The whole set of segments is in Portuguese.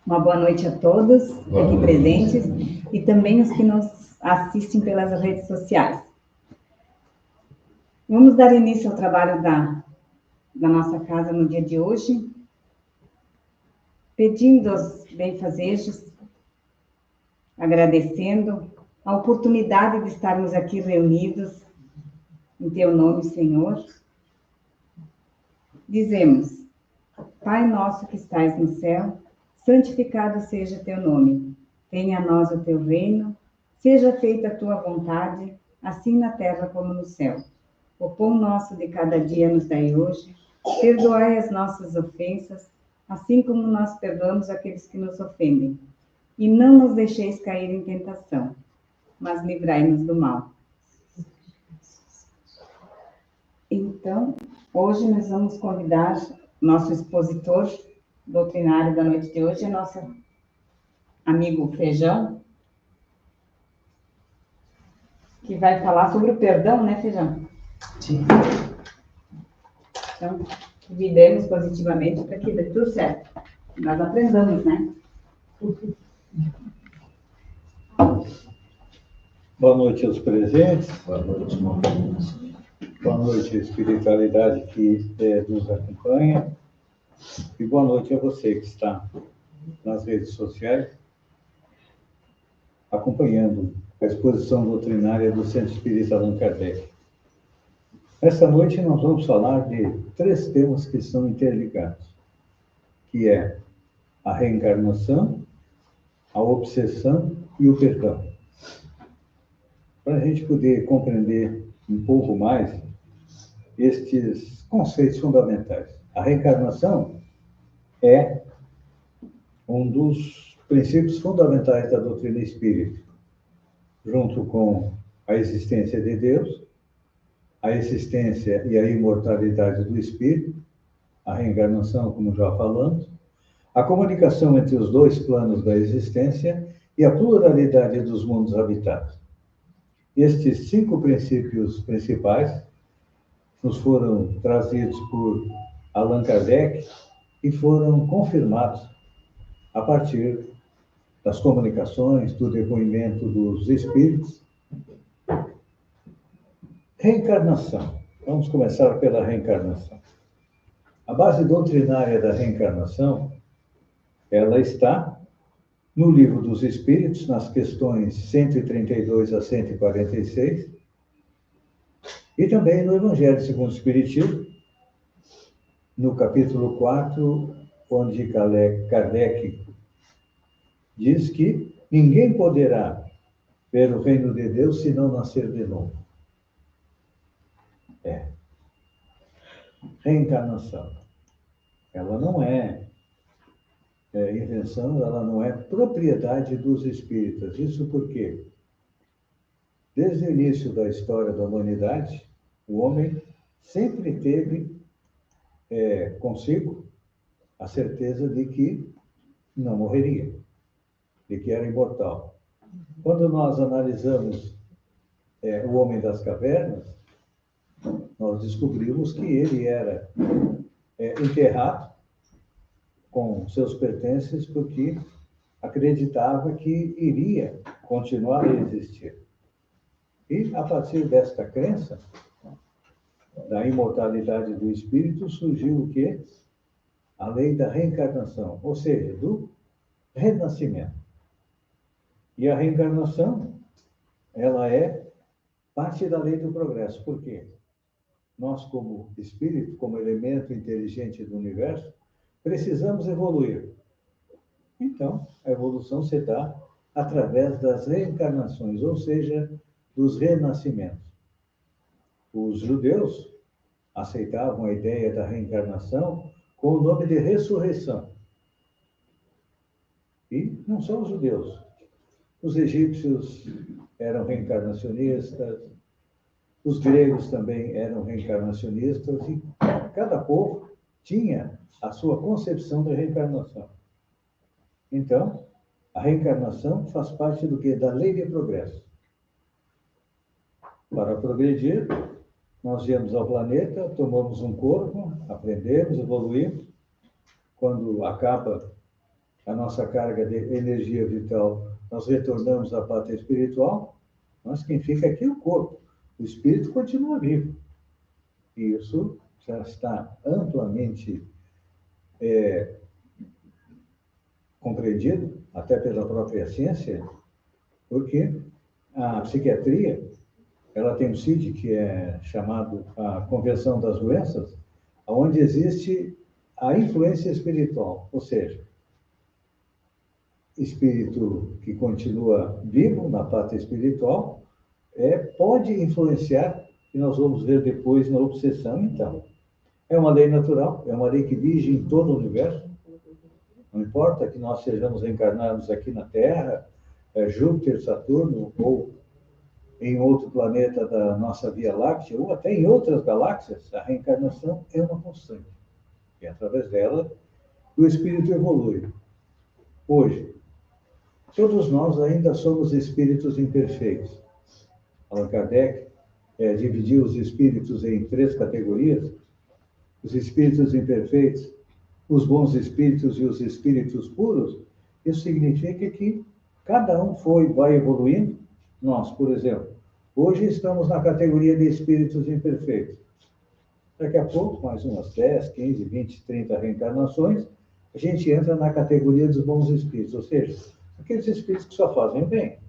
Uma boa noite a todos aqui presentes e também os que nos assistem pelas redes sociais. Vamos dar início ao trabalho da nossa casa no dia de hoje, pedindo aos benfazejos, agradecendo a oportunidade de estarmos aqui reunidos em Teu nome, Senhor. Dizemos: Pai nosso que estais no céu, santificado seja Teu nome. Venha a nós o Teu reino, seja feita a Tua vontade, assim na terra como no céu. O pão nosso de cada dia nos dai hoje, perdoai as nossas ofensas, assim como nós perdoamos aqueles que nos ofendem. E não nos deixeis cair em tentação, mas livrai-nos do mal. Então, hoje nós vamos convidar nosso expositor doutrinário da noite de hoje, nosso amigo Feijão, que vai falar sobre o perdão, né, Feijão? Sim. Então, convidemos positivamente para que dê tudo certo. Nós aprendamos, né? Boa noite aos presentes. Boa noite, Boa noite à espiritualidade que nos acompanha. E boa noite a você que está nas redes sociais, acompanhando a exposição doutrinária do Centro Espírita Allan Kardec. Esta noite nós vamos falar de 3 temas que são interligados, que é a reencarnação, a obsessão e o perdão. Para a gente poder compreender um pouco mais estes conceitos fundamentais. A reencarnação é um dos princípios fundamentais da doutrina espírita, junto com a existência de Deus, a existência e a imortalidade do espírito, a reencarnação, como já falamos, a comunicação entre os 2 planos da existência e a pluralidade dos mundos habitados. Estes 5 princípios principais nos foram trazidos por Allan Kardec e foram confirmados a partir das comunicações, do depoimento dos espíritos. Reencarnação. Vamos começar pela reencarnação. A base doutrinária da reencarnação, ela está no Livro dos Espíritos, nas questões 132 a 146, e também no Evangelho segundo o Espiritismo, no capítulo 4, onde Kardec diz que ninguém poderá ver o reino de Deus se não nascer de novo. Reencarnação. Ela não é invenção, ela não é propriedade dos espíritas. Isso porque, desde o início da história da humanidade, o homem sempre teve consigo a certeza de que não morreria, de que era imortal. Quando nós analisamos o homem das cavernas, nós descobrimos que ele era enterrado com seus pertences porque acreditava que iria continuar a existir. E, a partir desta crença, da imortalidade do espírito, surgiu o quê? A lei da reencarnação, ou seja, do renascimento. E a reencarnação, ela é parte da lei do progresso. Por quê? Nós, como espírito, como elemento inteligente do universo, precisamos evoluir. Então, a evolução se dá através das reencarnações, ou seja, dos renascimentos. Os judeus aceitavam a ideia da reencarnação com o nome de ressurreição. E não só os judeus. Os egípcios eram reencarnacionistas, os gregos também eram reencarnacionistas, e cada povo tinha a sua concepção da reencarnação. Então, a reencarnação faz parte do quê? Da lei de progresso. Para progredir, nós viemos ao planeta, tomamos um corpo, aprendemos, evoluímos. Quando acaba a nossa carga de energia vital, nós retornamos à pátria espiritual, mas quem fica aqui é o corpo. O espírito continua vivo. E isso já está amplamente compreendido, até pela própria ciência, porque a psiquiatria, ela tem um CID, que é chamado a Convenção das Doenças, onde existe a influência espiritual, ou seja, espírito que continua vivo na pátria espiritual, pode influenciar, que nós vamos ver depois na obsessão, então. É uma lei natural, é uma lei que vige em todo o universo. Não importa que nós sejamos encarnados aqui na Terra, Júpiter, Saturno, ou em outro planeta da nossa Via Láctea, ou até em outras galáxias, a reencarnação é uma constante. E através dela, o espírito evolui. Hoje, todos nós ainda somos espíritos imperfeitos. Allan Kardec dividiu os espíritos em 3 categorias: os espíritos imperfeitos, os bons espíritos e os espíritos puros. Isso significa que cada um vai evoluindo. Nós, por exemplo, hoje estamos na categoria de espíritos imperfeitos. Daqui a pouco, mais umas 10, 15, 20, 30 reencarnações, a gente entra na categoria dos bons espíritos, ou seja, aqueles espíritos que só fazem o bem.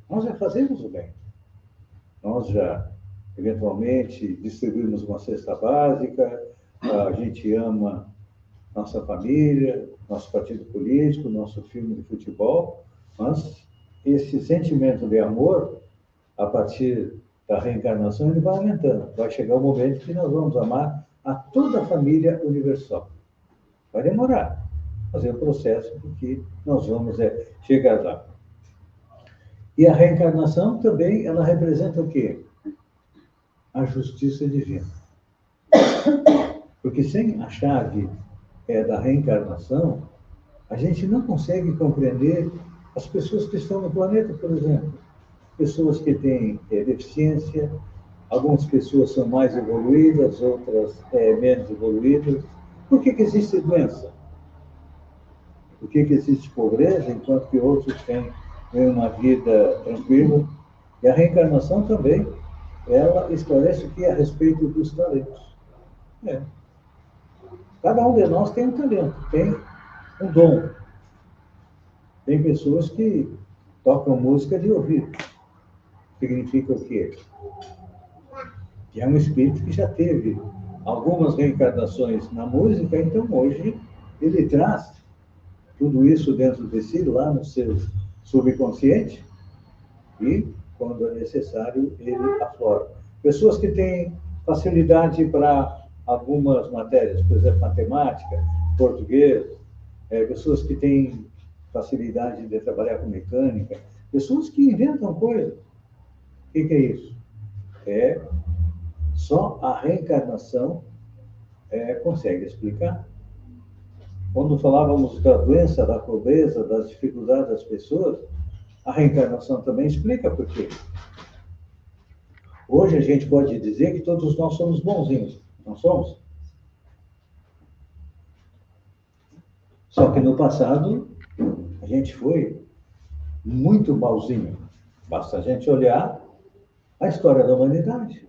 Nós já fazemos o bem. Nós já, eventualmente, distribuímos uma cesta básica, a gente ama nossa família, nosso partido político, nosso filme de futebol, mas esse sentimento de amor, a partir da reencarnação, ele vai aumentando. Vai chegar um momento que nós vamos amar a toda a família universal. Vai demorar, mas é o processo que nós vamos chegar lá. E a reencarnação também, ela representa o quê? A justiça divina. Porque sem a chave da reencarnação, a gente não consegue compreender as pessoas que estão no planeta, por exemplo. Pessoas que têm deficiência, algumas pessoas são mais evoluídas, outras menos evoluídas. Por que existe doença? Por que existe pobreza, enquanto que outros têm uma vida tranquila? E a reencarnação também, ela esclarece o que é a respeito dos talentos. Cada um de nós tem um talento, tem um dom. Tem pessoas que tocam música de ouvido. Significa o quê? Que é um espírito que já teve algumas reencarnações na música, então hoje ele traz tudo isso dentro de si, lá no seu subconsciente, e, quando é necessário, ele aflora. Pessoas que têm facilidade para algumas matérias, por exemplo, matemática, português, pessoas que têm facilidade de trabalhar com mecânica, pessoas que inventam coisas. O que é isso? Só a reencarnação consegue explicar. Quando falávamos da doença, da pobreza, das dificuldades das pessoas, a reencarnação também explica por quê. Hoje a gente pode dizer que todos nós somos bonzinhos, não somos? Só que no passado a gente foi muito malzinho. Basta a gente olhar a história da humanidade.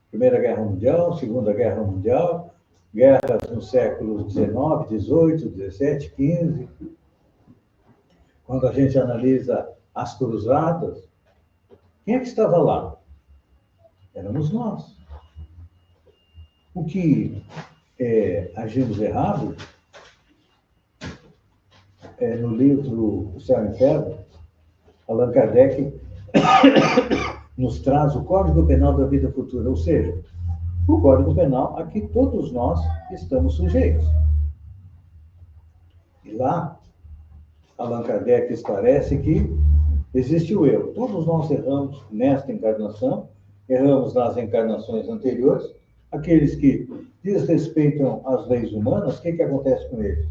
Primeira Guerra Mundial, Segunda Guerra Mundial, guerras nos séculos XIX, XVIII, XVII, XV. Quando a gente analisa as cruzadas, quem é que estava lá? Éramos nós. O que agimos errado, no livro O Céu e o Inferno, Allan Kardec nos traz o Código Penal da Vida Futura, ou seja, o Código Penal a que todos nós estamos sujeitos. E lá, Allan Kardec esclarece que existe o erro. Todos nós erramos nesta encarnação, erramos nas encarnações anteriores. Aqueles que desrespeitam as leis humanas, o que acontece com eles?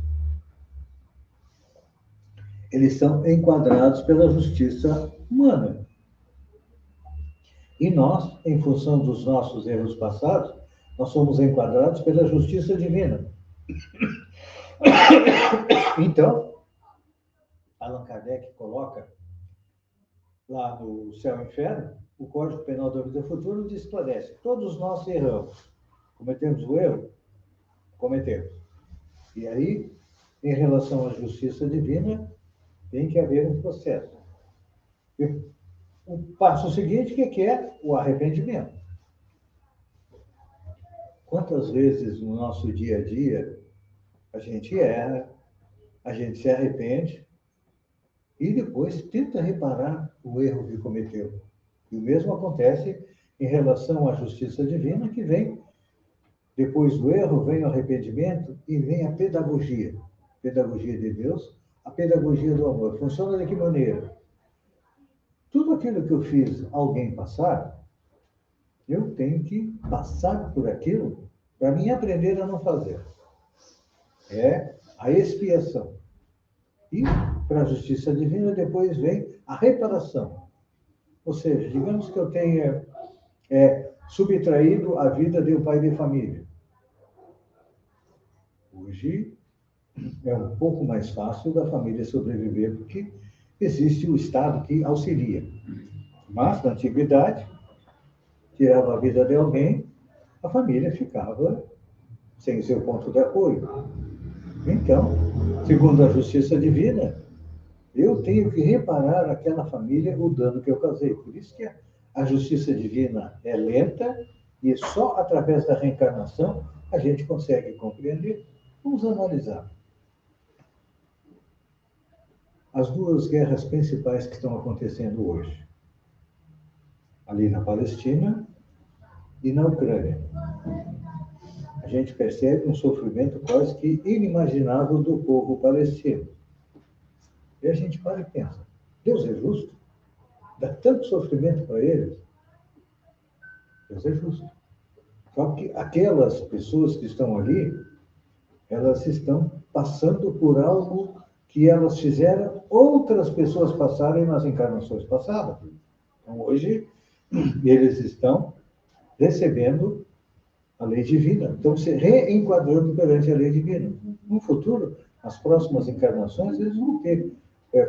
Eles são enquadrados pela justiça humana. E nós, em função dos nossos erros passados, nós somos enquadrados pela justiça divina. Então, Allan Kardec coloca lá no Céu e Inferno, o Código Penal da Vida Futura nos esclarece. Todos nós erramos. Cometemos o erro? Cometemos. E aí, em relação à justiça divina, tem que haver um processo. E o passo seguinte, que é o arrependimento. Quantas vezes no nosso dia a dia a gente erra, a gente se arrepende e depois tenta reparar o erro que cometeu. E o mesmo acontece em relação à justiça divina, que vem, depois do erro, vem o arrependimento e vem a pedagogia. Pedagogia de Deus, a pedagogia do amor. Funciona de que maneira? Tudo aquilo que eu fiz alguém passar, eu tenho que passar por aquilo para mim aprender a não fazer. É a expiação. E para a justiça divina depois vem a reparação. Ou seja, digamos que eu tenha subtraído a vida de um pai de família. Hoje é um pouco mais fácil da família sobreviver, porque existe o Estado que auxilia. Mas, na antiguidade, tirava a vida de alguém, a família ficava sem o seu ponto de apoio. Então, segundo a justiça divina, eu tenho que reparar àquela família o dano que eu causei. Por isso que a justiça divina é lenta e só através da reencarnação a gente consegue compreender. Vamos analisar. As duas guerras principais que estão acontecendo hoje. Ali na Palestina e na Ucrânia. A gente percebe um sofrimento quase que inimaginável do povo palestino. E a gente para e pensa, Deus é justo? Dá tanto sofrimento para eles? Deus é justo. Só que aquelas pessoas que estão ali, elas estão passando por algo que elas fizeram outras pessoas passarem nas encarnações passadas. Então, hoje, eles estão recebendo a lei divina, estão se reenquadrando perante a lei divina. No futuro, nas próximas encarnações, eles vão ter,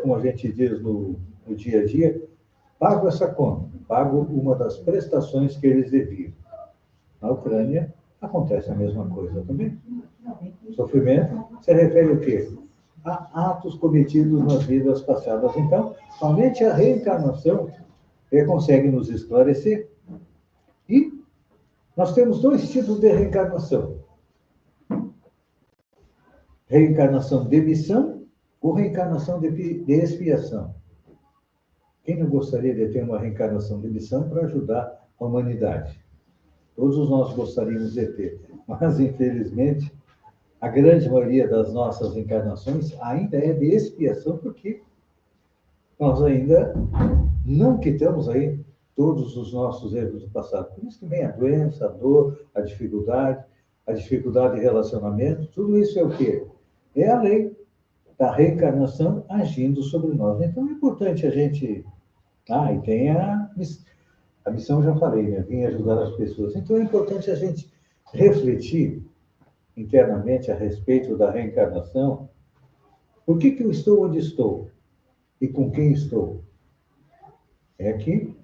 como a gente diz no dia a dia, pago essa conta, pago uma das prestações que eles deviam. Na Ucrânia, acontece a mesma coisa também. Sofrimento se refere ao quê? A atos cometidos nas vidas passadas. Então, somente a reencarnação consegue nos esclarecer. E nós temos dois tipos de reencarnação. Reencarnação de missão ou reencarnação de expiação. Quem não gostaria de ter uma reencarnação de missão para ajudar a humanidade? Todos nós gostaríamos de ter, mas, infelizmente, a grande maioria das nossas encarnações ainda é de expiação, porque nós ainda não quitamos aí todos os nossos erros do passado. Por isso que vem a doença, a dor, a dificuldade de relacionamento, tudo isso é o quê? É a lei da reencarnação agindo sobre nós. Então, é importante a gente... e tem a missão, já falei, né? Vim ajudar as pessoas. Então, é importante a gente refletir internamente a respeito da reencarnação. Por que eu estou onde estou? E com quem estou? É que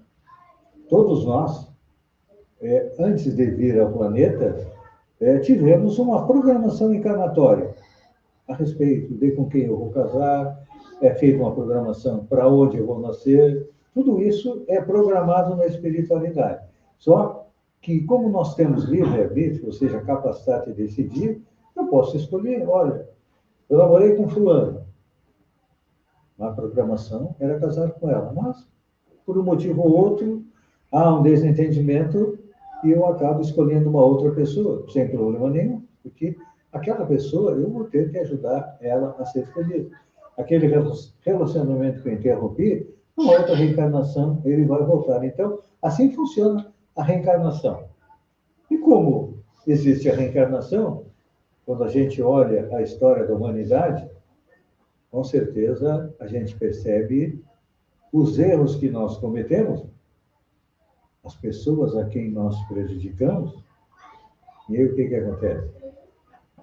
todos nós, antes de vir ao planeta, tivemos uma programação encarnatória a respeito de com quem eu vou casar, é feita uma programação para onde eu vou nascer. Tudo isso é programado na espiritualidade. Só que, como nós temos livre-arbítrio, ou seja, capacidade de decidir, eu posso escolher, olha, eu namorei com fulano. A programação era casar com ela, mas, por um motivo ou outro, há um desentendimento e eu acabo escolhendo uma outra pessoa, sem problema nenhum, porque aquela pessoa, eu vou ter que ajudar ela a ser feliz. Aquele relacionamento que eu interrompi, numa outra reencarnação, ele vai voltar. Então, assim funciona a reencarnação. E como existe a reencarnação, quando a gente olha a história da humanidade, com certeza a gente percebe os erros que nós cometemos, as pessoas a quem nós prejudicamos, e aí o que acontece?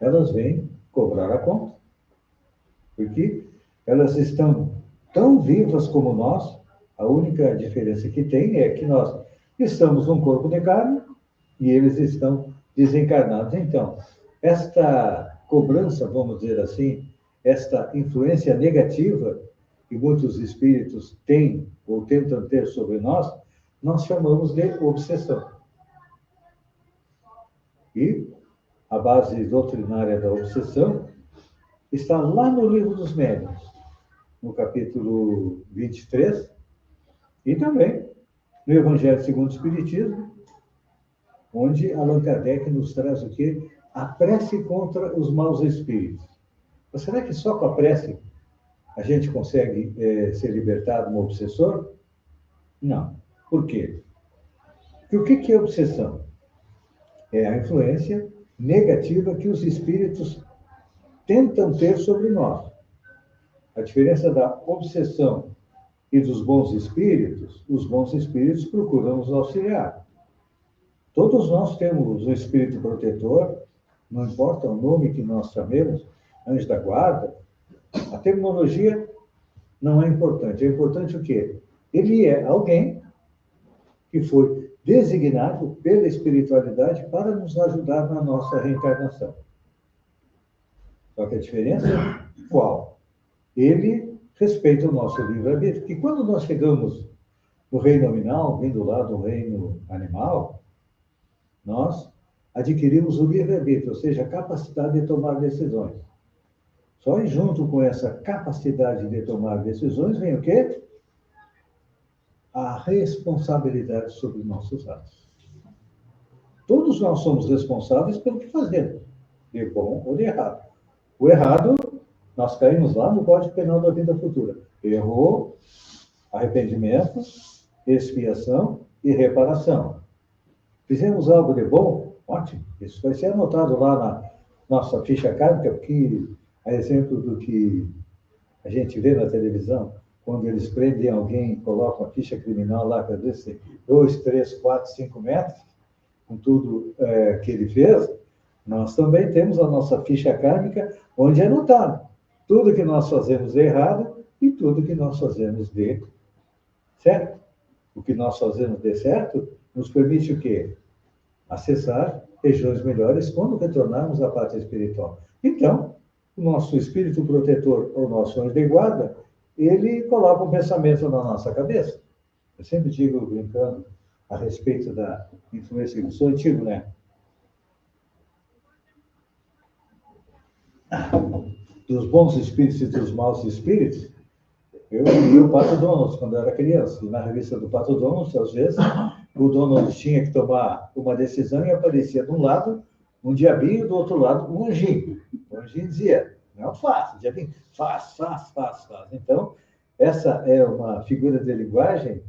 Elas vêm cobrar a conta. Porque Elas estão tão vivas como nós. A única diferença que tem é que nós estamos num corpo de carne e eles estão desencarnados. Então, esta cobrança, vamos dizer assim, esta influência negativa que muitos espíritos têm ou tentam ter sobre nós, nós chamamos de obsessão. E a base doutrinária da obsessão está lá no Livro dos Médiuns, no capítulo 23, e também no Evangelho segundo o Espiritismo, onde Allan Kardec nos traz o quê? A prece contra os maus espíritos. Mas será que só com a prece a gente consegue ser libertado de um obsessor? Não. Por quê? Porque o que é obsessão? É a influência negativa que os espíritos tentam ter sobre nós. A diferença da obsessão e dos bons espíritos, os bons espíritos procuram nos auxiliar. Todos nós temos um espírito protetor, não importa o nome que nós chamemos, anjo da guarda, a terminologia não é importante. É importante o quê? Ele é alguém que foi designado pela espiritualidade para nos ajudar na nossa reencarnação. Só que a diferença é qual? Ele respeita o nosso livre-arbítrio. Porque quando nós chegamos no reino nominal, vindo lá do reino animal, nós adquirimos o livre-arbítrio, ou seja, a capacidade de tomar decisões. Só e junto com essa capacidade de tomar decisões vem o quê? A responsabilidade sobre nossos atos. Todos nós somos responsáveis pelo que fazemos, de bom ou de errado. O errado, nós caímos lá no Código Penal da Vida Futura. Errou, arrependimento, expiação e reparação. Fizemos algo de bom? Ótimo. Isso vai ser anotado lá na nossa ficha kármica, porque, a exemplo do que a gente vê na televisão, quando eles prendem alguém e colocam a ficha criminal lá, para 2, 3, 4, 5 metros, com tudo que ele fez, nós também temos a nossa ficha kármica, onde é anotado tudo que nós fazemos de errado e tudo que nós fazemos de certo. O que nós fazemos de certo nos permite o quê? Acessar regiões melhores quando retornarmos à pátria espiritual. Então, o nosso espírito protetor, o nosso anjo de guarda, ele coloca um pensamento na nossa cabeça. Eu sempre digo, brincando, a respeito da influência, eu sou antigo, né? Dos bons espíritos e dos maus espíritos, eu li o Pato Donald quando eu era criança. E na revista do Pato Donald, às vezes, o Donald tinha que tomar uma decisão e aparecia de um lado um diabinho, do outro lado um anjinho. O anjinho dizia, não faça, o diabinho, faz. Então, essa é uma figura de linguagem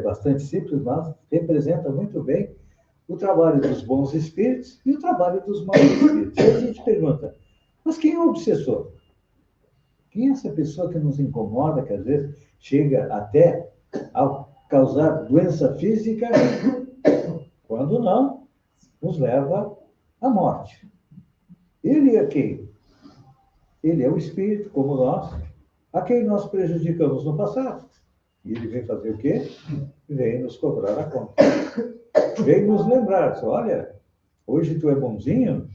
bastante simples, mas representa muito bem o trabalho dos bons espíritos e o trabalho dos maus espíritos. E a gente pergunta, mas quem é o obsessor? Quem é essa pessoa que nos incomoda, que às vezes chega até a causar doença física, quando não, nos leva à morte? Ele é quem? Ele é o espírito, como nós, a quem nós prejudicamos no passado. E ele vem fazer o quê? Vem nos cobrar a conta. Vem nos lembrar, olha, hoje tu é bonzinho,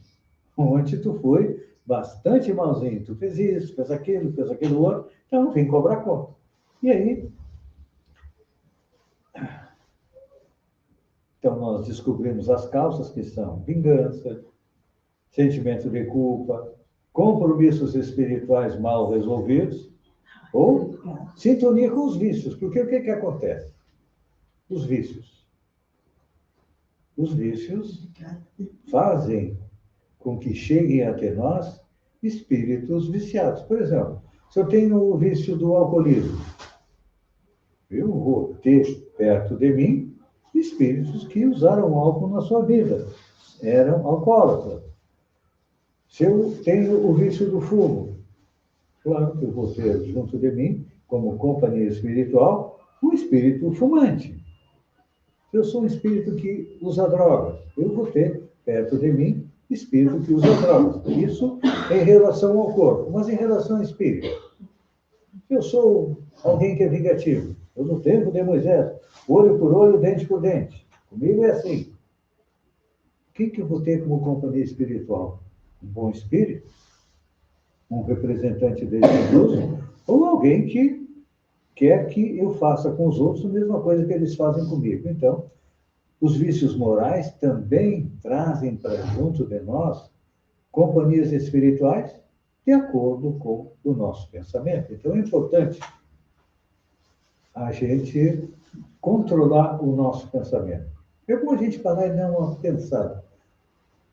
ontem tu foi bastante malzinho, tu fez isso, fez aquilo outro, então vem cobrar conta. E aí, então nós descobrimos as causas que são vingança, sentimento de culpa, compromissos espirituais mal resolvidos, ou sintonia com os vícios. Porque o que acontece? Os vícios fazem com que cheguem até nós espíritos viciados. Por exemplo, se eu tenho o vício do alcoolismo, eu vou ter perto de mim espíritos que usaram álcool na sua vida, eram alcoólatras. Se eu tenho o vício do fumo, claro que eu vou ter junto de mim, como companhia espiritual, um espírito fumante. Se eu sou um espírito que usa drogas, eu vou ter perto de mim espírito que usa drogas. Isso em relação ao corpo, mas em relação ao espírito. Eu sou alguém que é vingativo. Eu, no tempo de Moisés, olho por olho, dente por dente. Comigo é assim. O que eu vou ter como companhia espiritual? Um bom espírito? Um representante de Jesus? Ou alguém que quer que eu faça com os outros a mesma coisa que eles fazem comigo? Então, os vícios morais também trazem para junto de nós companhias espirituais de acordo com o nosso pensamento. Então, é importante a gente controlar o nosso pensamento. É bom a gente parar e dar uma pensada.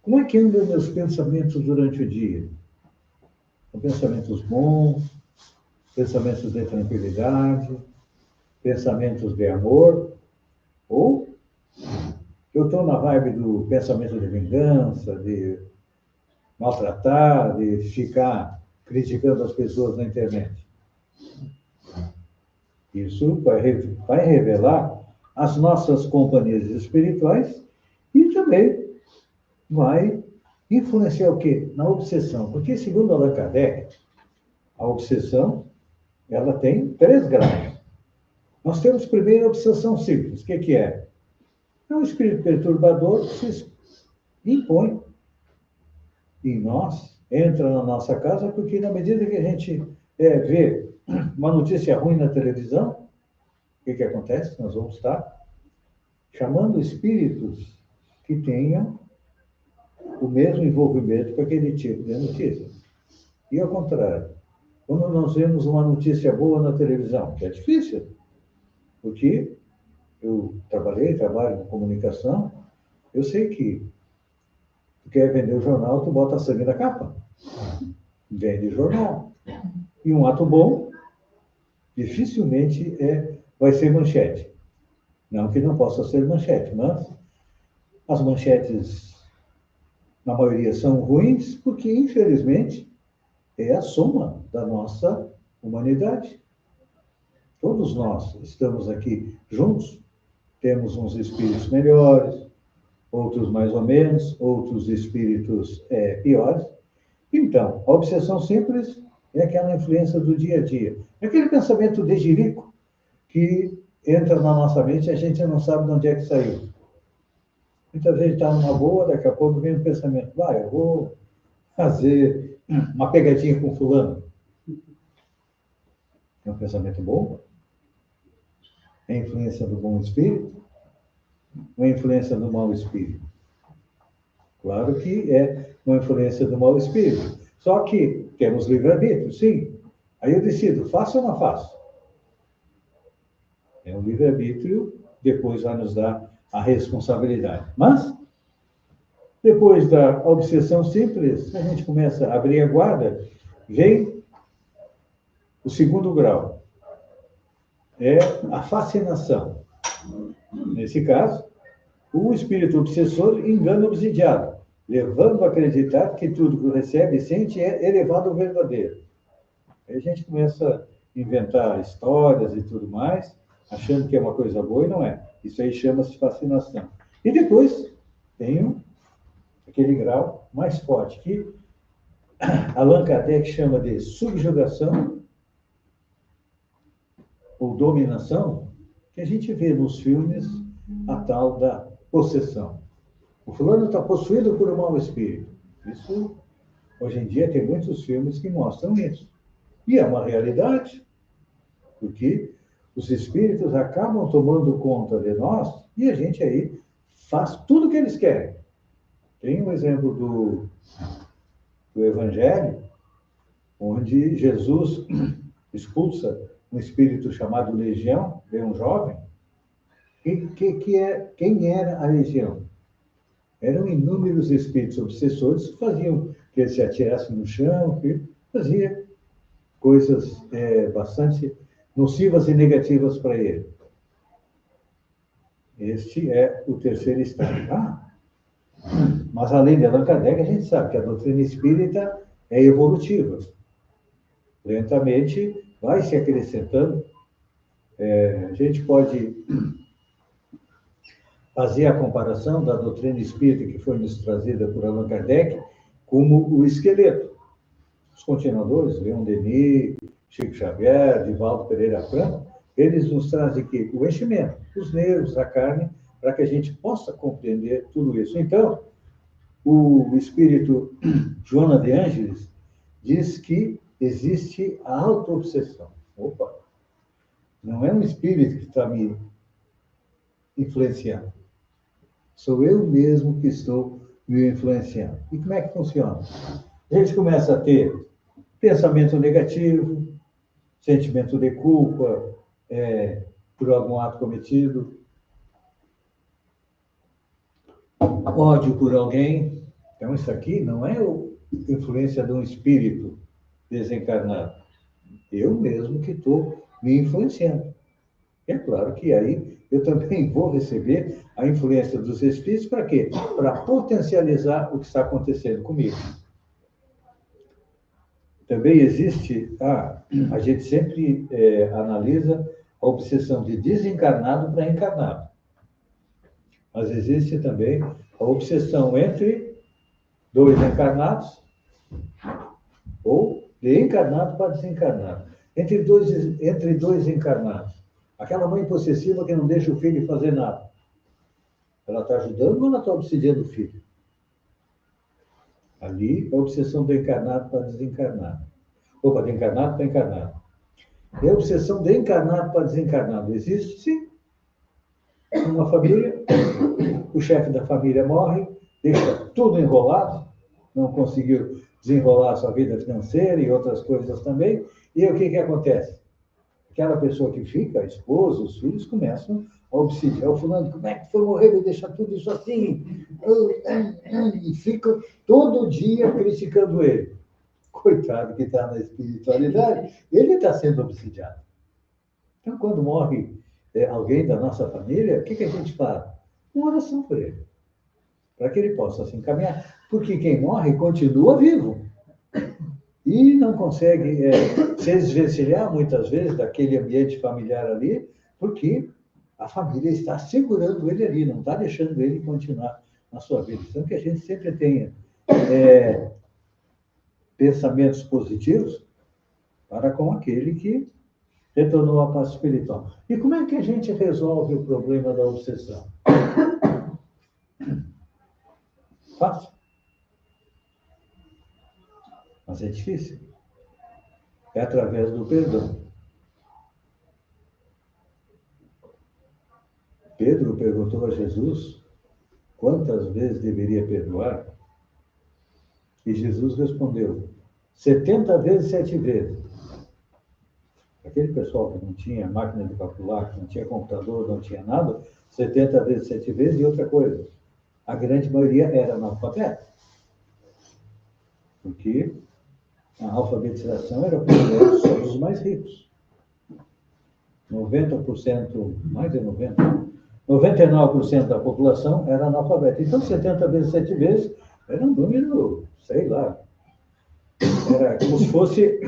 Como é que andam meus pensamentos durante o dia? São pensamentos bons, pensamentos de tranquilidade, pensamentos de amor, ou eu estou na vibe do pensamento de vingança, de maltratar, de ficar criticando as pessoas na internet. Isso vai revelar as nossas companhias espirituais e também vai influenciar o quê? Na obsessão. Porque, segundo Allan Kardec, a obsessão ela tem 3 graus. Nós temos primeiro a obsessão simples. O que é? É um espírito perturbador que se impõe em nós, entra na nossa casa, porque na medida que a gente vê uma notícia ruim na televisão, o que acontece? Nós vamos estar chamando espíritos que tenham o mesmo envolvimento com aquele tipo de notícia. E ao contrário, quando nós vemos uma notícia boa na televisão, que é difícil, porque eu trabalho com comunicação, eu sei que tu quer vender o jornal, tu bota sangue na capa. Vende jornal. E um ato bom, dificilmente vai ser manchete. Não que não possa ser manchete, mas as manchetes, na maioria, são ruins, porque, infelizmente, é a soma da nossa humanidade. Todos nós estamos aqui juntos, temos uns espíritos melhores, outros mais ou menos, outros espíritos piores. Então, a obsessão simples é aquela influência do dia a dia. É aquele pensamento de jirico que entra na nossa mente e a gente não sabe de onde é que saiu. Muitas vezes está numa boa, daqui a pouco vem um pensamento, eu vou fazer uma pegadinha com fulano. É um pensamento bom? É influência do bom espírito? Ou é influência do mau espírito? Claro que é uma influência do mau espírito. Só que temos livre-arbítrio, sim. Aí eu decido, faço ou não faço? É um livre-arbítrio, depois vai nos dar a responsabilidade. Mas, depois da obsessão simples, a gente começa a abrir a guarda, vem o segundo grau. É a fascinação. Nesse caso, o espírito obsessor engana o obsidiado, levando a acreditar que tudo que recebe e sente é elevado ao verdadeiro. Aí a gente começa a inventar histórias e tudo mais, achando que é uma coisa boa e não é. Isso aí chama-se fascinação. E depois tem aquele grau mais forte, que Allan Kardec chama de subjugação ou dominação, que a gente vê nos filmes a tal da possessão. O fulano está possuído por um mau espírito. Isso, hoje em dia, tem muitos filmes que mostram isso. E é uma realidade, porque os espíritos acabam tomando conta de nós e a gente aí faz tudo o que eles querem. Tem um exemplo do Evangelho, onde Jesus expulsa um espírito chamado Legião, de um jovem. Quem era a Legião? Eram inúmeros espíritos obsessores que faziam que ele se atirasse no chão, que fazia coisas bastante nocivas e negativas para ele. Este é o terceiro estágio. Mas além de Allan Kardec, a gente sabe que a doutrina espírita é evolutiva. Lentamente vai se acrescentando. A gente pode fazer a comparação da doutrina espírita que foi nos trazida por Allan Kardec como o esqueleto. Os continuadores, Leon Denis, Chico Xavier, Divaldo Pereira Franco, eles nos trazem aqui o enchimento, os nervos, a carne, para que a gente possa compreender tudo isso. Então, o espírito Joana de Ângeles diz que existe a autoobsessão. Opa! Não é um espírito que está me influenciando. Sou eu mesmo que estou me influenciando. E como é que funciona? A gente começa a ter pensamento negativo, sentimento de culpa por algum ato cometido, ódio por alguém. Então, isso aqui não é a influência de um espírito desencarnado. Eu mesmo que estou me influenciando. É claro que aí eu também vou receber a influência dos espíritos para quê? Para potencializar o que está acontecendo comigo. Também existe, a gente sempre analisa a obsessão de desencarnado para encarnado. Mas existe também a obsessão entre dois encarnados ou de encarnado para desencarnado. Entre dois encarnados. Aquela mãe possessiva que não deixa o filho fazer nada. Ela está ajudando ou ela está obsediando o filho? Ali é a obsessão do encarnado para desencarnado. Opa, de encarnado para encarnado. E a obsessão de encarnado para desencarnado existe, sim. Uma família, o chefe da família morre, deixa tudo enrolado, não conseguiu desenrolar a sua vida financeira e outras coisas também. E aí, o que acontece? Aquela pessoa que fica, a esposa, os filhos, começam a obsidiar o fulano. Como é que foi morrer? Me deixa tudo isso assim. E ficam todo dia criticando ele. Coitado que está na espiritualidade, ele está sendo obsidiado. Então, quando morre alguém da nossa família, o que a gente faz? Uma oração por ele. Para que ele possa se encaminhar. Porque quem morre continua vivo. E não consegue se desvencilhar, muitas vezes, daquele ambiente familiar ali, porque a família está segurando ele ali, não está deixando ele continuar na sua vida. Então, que a gente sempre tenha pensamentos positivos para com aquele que retornou à paz espiritual. E como é que a gente resolve o problema da obsessão? Fácil. Mas é difícil. É através do perdão. Pedro perguntou a Jesus quantas vezes deveria perdoar, e Jesus respondeu, 70 vezes, 7 vezes. Aquele pessoal que não tinha máquina de calcular, que não tinha computador, não tinha nada, 70 vezes, 7 vezes, e outra coisa, a grande maioria era analfabeta. Porque a alfabetização era primeiro só dos mais ricos. 90%, mais de 90%, 99% da população era analfabeta. Então, 70 vezes, 7 vezes, era um número, sei lá, era como se fosse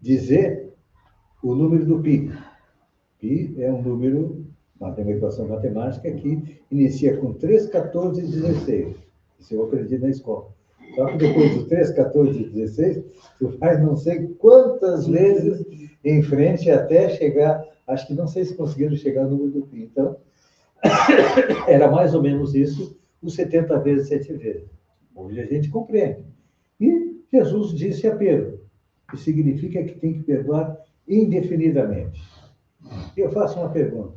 dizer o número do pi. Pi é um número, uma equação matemática que inicia com 3, 14 e 16. Isso eu aprendi na escola. Só que depois do 3, 14 e 16, tu faz não sei quantas vezes em frente até chegar, acho que não sei se conseguiram chegar no número do pi. Então, era mais ou menos isso, os 70 vezes, 7 vezes. Hoje a gente compreende. E Jesus disse a Pedro, que significa que tem que perdoar indefinidamente. E eu faço uma pergunta.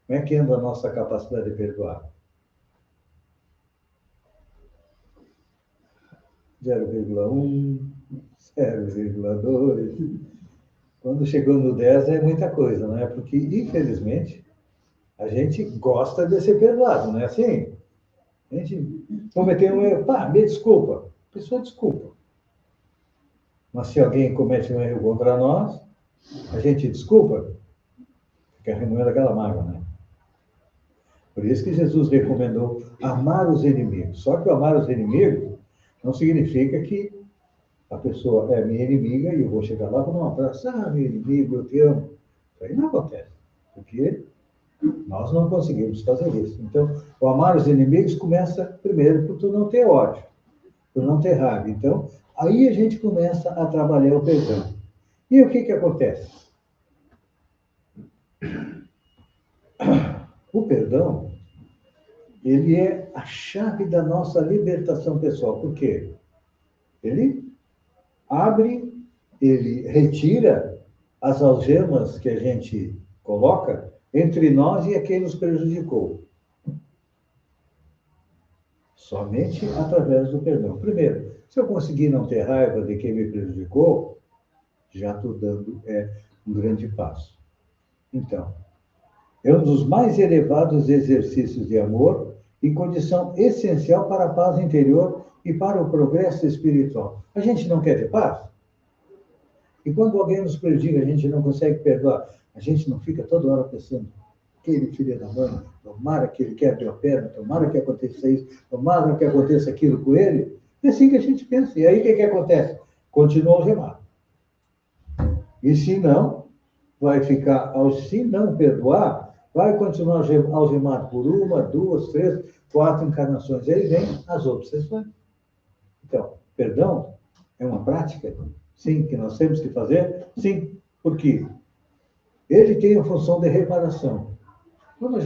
Como é que anda a nossa capacidade de perdoar? 0,1, 0,2. Quando chegou no 10 é muita coisa, não é? Porque, infelizmente, a gente gosta de ser perdoado, não é assim? A gente cometeu um erro, me desculpa. A pessoa desculpa. Mas se alguém comete um erro contra nós, a gente desculpa, fica remoendo aquela mágoa, né? Por isso que Jesus recomendou amar os inimigos. Só que o amar os inimigos não significa que a pessoa é minha inimiga e eu vou chegar lá e vou dar um abraço. Meu inimigo, eu te amo. Isso aí não acontece. Porque Nós não conseguimos fazer isso. Então, o amar os inimigos começa primeiro por tu não ter ódio, por não ter raiva. Então, aí a gente começa a trabalhar o perdão. E o que que acontece? O perdão, ele é a chave da nossa libertação pessoal. Por quê? Ele abre, ele retira as algemas que a gente coloca entre nós e a quem nos prejudicou. Somente através do perdão. Primeiro, se eu conseguir não ter raiva de quem me prejudicou, já estou dando um grande passo. Então, é um dos mais elevados exercícios de amor e condição essencial para a paz interior e para o progresso espiritual. A gente não quer ter paz? E quando alguém nos prejudica, a gente não consegue perdoar. A gente não fica toda hora pensando, aquele filho da mãe, tomara que ele quebre a perna, tomara que aconteça isso, tomara que aconteça aquilo com ele. É assim que a gente pensa. E aí o que acontece? Continua algemado. E se não, vai ficar, se não perdoar, vai continuar algemado por 1, 2, 3, 4 encarnações. E aí vem as obsessões. Então, perdão é uma prática, sim, que nós temos que fazer, sim, porque ele tem a função de reparação. Quando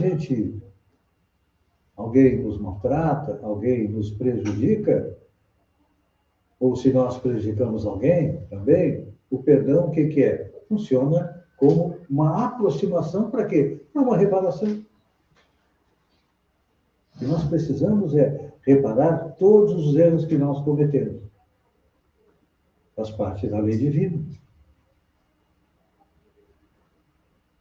alguém nos maltrata, alguém nos prejudica, ou se nós prejudicamos alguém também, o perdão, o que que é? Funciona como uma aproximação para quê? Para uma reparação. O que nós precisamos é reparar todos os erros que nós cometemos. Faz parte da lei divina.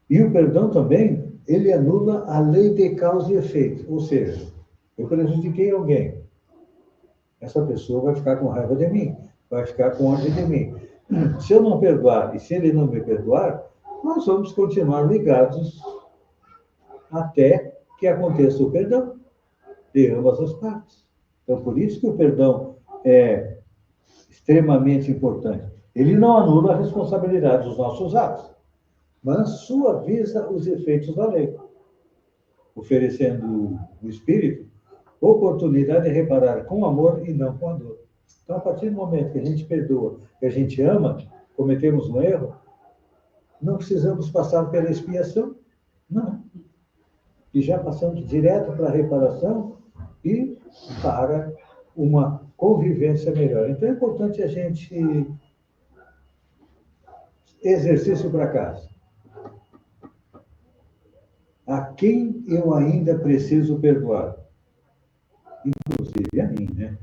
E o perdão também, ele anula a lei de causa e efeito. Ou seja, eu prejudiquei alguém. Essa pessoa vai ficar com raiva de mim, vai ficar com ódio de mim. Se eu não perdoar e se ele não me perdoar, nós vamos continuar ligados até que aconteça o perdão de ambas as partes. Então, por isso que o perdão é extremamente importante. Ele não anula a responsabilidade dos nossos atos, mas suaviza os efeitos da lei, oferecendo o espírito oportunidade de reparar com amor e não com a dor. Então, a partir do momento que a gente perdoa, que a gente ama, cometemos um erro, não precisamos passar pela expiação, não. E já passamos direto para a reparação e para uma convivência melhor. Então, é importante a gente exercício para casa. A quem eu ainda preciso perdoar? Inclusive a mim, né?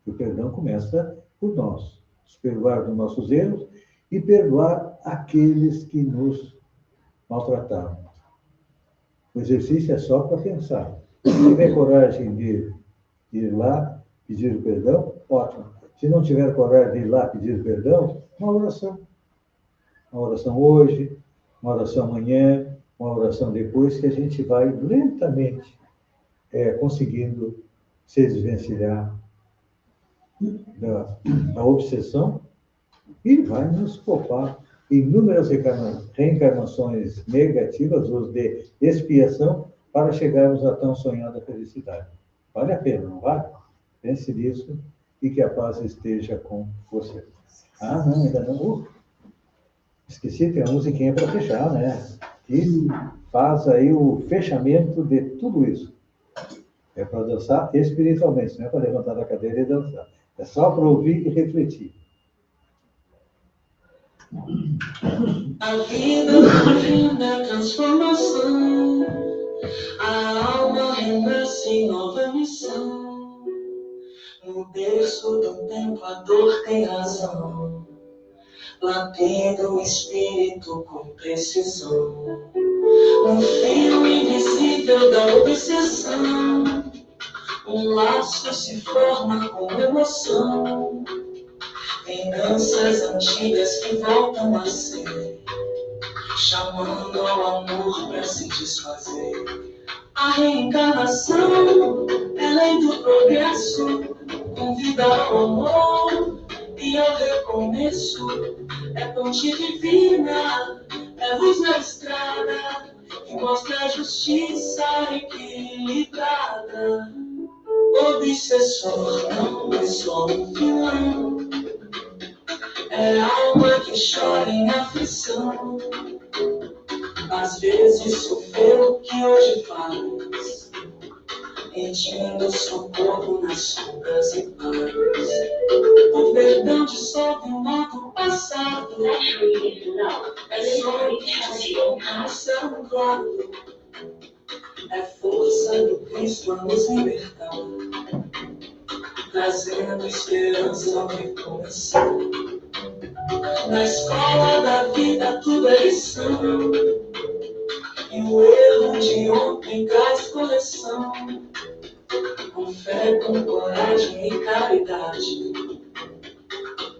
O perdão começa por nós. Perdoar dos nossos erros e perdoar aqueles que nos maltrataram. O exercício é só para pensar. Se tiver coragem de ir lá pedir perdão, ótimo. Se não tiver coragem de ir lá pedir perdão, uma oração. Uma oração hoje, uma oração amanhã, uma oração depois, que a gente vai lentamente conseguindo se desvencilhar da obsessão e vai nos poupar inúmeras reencarnações negativas, ou de expiação, para chegarmos à tão sonhada felicidade. Vale a pena, não vale? Pense nisso e que a paz esteja com você. Ah, não, ainda não. Esqueci, tem a musiquinha para fechar, né? E faz aí o fechamento de tudo isso. É para dançar espiritualmente, não é para levantar da cadeira e dançar. É só para ouvir e refletir. A vida linda transformação, a alma renasce em nova missão. No berço do tempo a dor tem razão, latendo o espírito com precisão. Um fio invisível da obsessão, um laço se forma com emoção. Vinganças antigas que voltam a ser, chamando ao amor para se desfazer. A reencarnação é lei do progresso, convida ao amor e ao recomeço. É ponte divina, é luz na estrada, que mostra a justiça equilibrada. Obsessor não é só um vilão, é alma que chora em aflição. Às vezes sofreu o que hoje faz, pedindo socorro nas sombras e paz. O perdão dissolve o mal do passado, é só o que transforma o céu claro. É força do Cristo a nos libertar, trazendo esperança ao recomeçar. Na escola da vida tudo é lição, e o erro de ontem traz correção. Com fé, com coragem e caridade,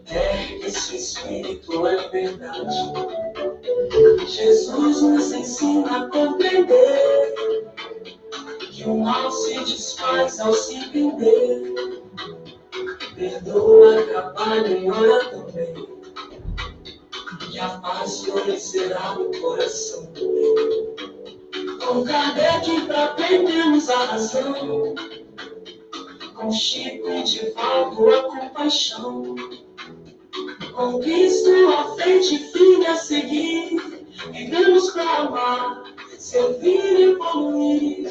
ergue-se o espírito à liberdade. Jesus nos ensina a compreender que o mal se desfaz ao se entender. Perdoa, trabalha e ora também, que a paz florescerá no coração. Com Kardec pra aprendermos a razão, com Chico e Divaldo a compaixão, com Cristo à frente, filho a seguir, vivemos pra amar, servir e evoluir.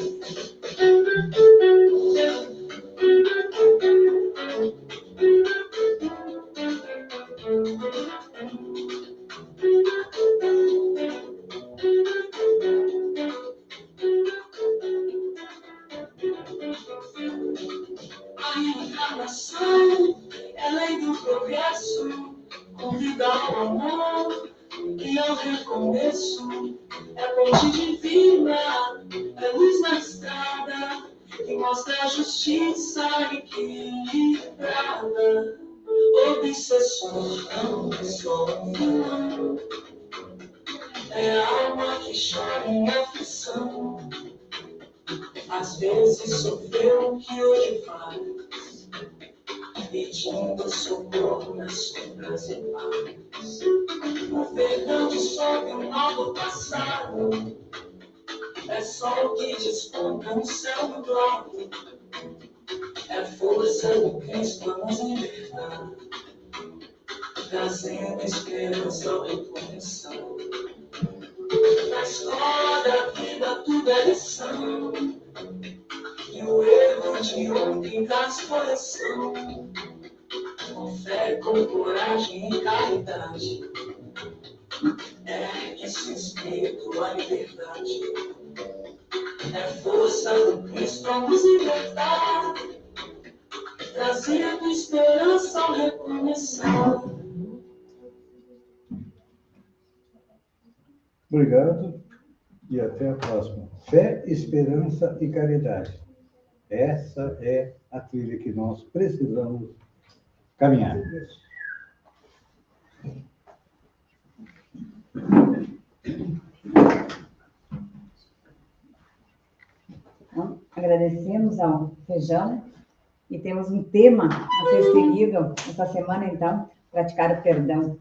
A reencarnação é lei do progresso, convida ao amor e ao recomeço. É ponte divina, é luz na estrada, que mostra a justiça equilibrada. Obsessor não é só um vilão, é a alma que chora em aflição. Às vezes sofreu o que hoje faz, pedindo socorro nas sombras e paz. O perdão dissolve o mal do passado, é só o que desponta no céu nublado. É força do Cristo a nos libertar, trazendo esperança ao recomeçar. Na escola da vida tudo é lição, e o erro de ontem traz correção. Com fé, com coragem e caridade, ergue-se o espírito à liberdade. É força do Cristo a nos libertar, trazendo esperança ao recomeçar. Obrigado e até a próxima. Fé, esperança e caridade. Essa é a trilha que nós precisamos caminhar. Então, agradecemos ao Feijão e temos um tema a ser seguido essa semana, então, praticar o perdão.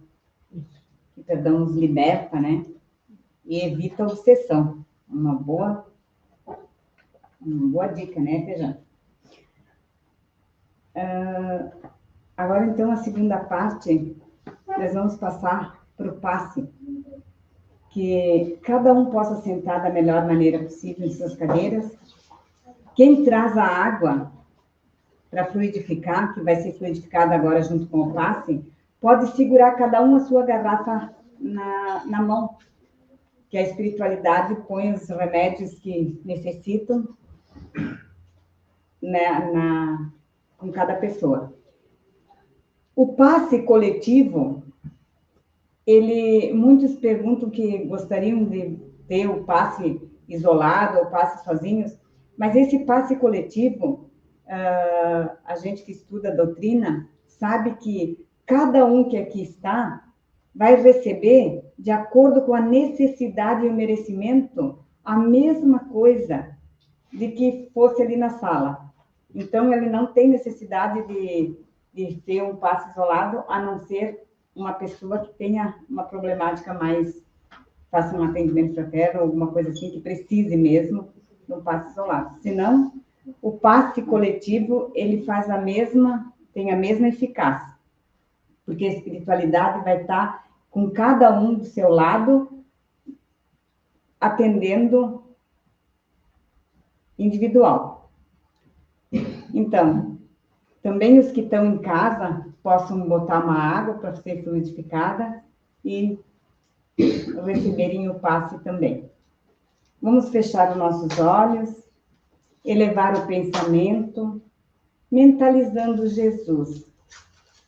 O perdão nos liberta, né? E evita a obsessão. Uma boa dica, né, Feijão? Agora, então, a segunda parte, nós vamos passar para o passe. Que cada um possa sentar da melhor maneira possível em suas cadeiras. Quem traz a água para fluidificar, que vai ser fluidificada agora junto com o passe, pode segurar cada um a sua garrafa na mão, que a espiritualidade põe os remédios que necessitam, né, com cada pessoa. O passe coletivo, muitos perguntam que gostariam de ter o passe isolado ou passe sozinhos, mas esse passe coletivo, a gente que estuda a doutrina sabe que cada um que aqui está vai receber, de acordo com a necessidade e o merecimento, a mesma coisa de que fosse ali na sala. Então, ele não tem necessidade de ter um passe isolado, a não ser uma pessoa que tenha uma problemática mais faça um atendimento fraterno, alguma coisa assim, que precise mesmo de um passe isolado. Senão, o passe coletivo, ele tem a mesma eficácia. Porque a espiritualidade vai estar com cada um do seu lado, atendendo individual. Então, também os que estão em casa possam botar uma água para ser fluidificada e receberem o passe também. Vamos fechar os nossos olhos, elevar o pensamento, mentalizando Jesus,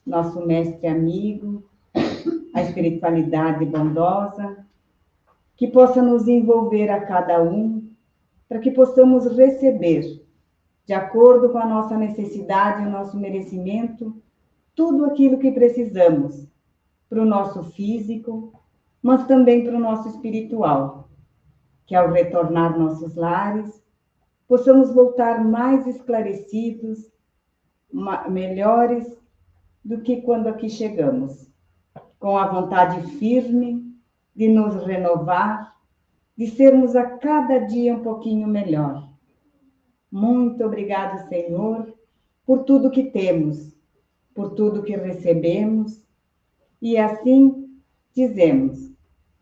nosso mestre amigo, a espiritualidade bondosa, que possa nos envolver a cada um, para que possamos receber, de acordo com a nossa necessidade e o nosso merecimento, tudo aquilo que precisamos para o nosso físico, mas também para o nosso espiritual, que ao retornar nossos lares, possamos voltar mais esclarecidos, melhores do que quando aqui chegamos, com a vontade firme de nos renovar, de sermos a cada dia um pouquinho melhor. Muito obrigado, Senhor, por tudo que temos, por tudo que recebemos, e assim dizemos: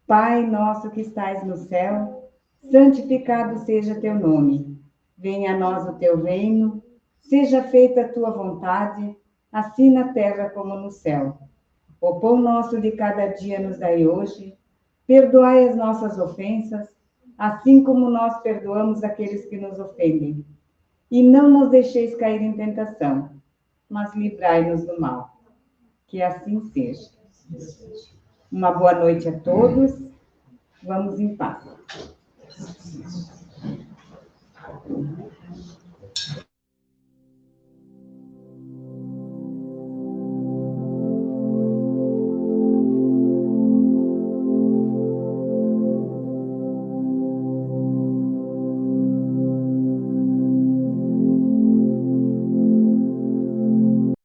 Pai nosso que estais no céu, santificado seja teu nome. Venha a nós o teu reino, seja feita a tua vontade, assim na terra como no céu. O pão nosso de cada dia nos dai hoje, perdoai as nossas ofensas, assim como nós perdoamos aqueles que nos ofendem. E não nos deixeis cair em tentação, mas livrai-nos do mal. Que assim seja. Uma boa noite a todos. Vamos em paz.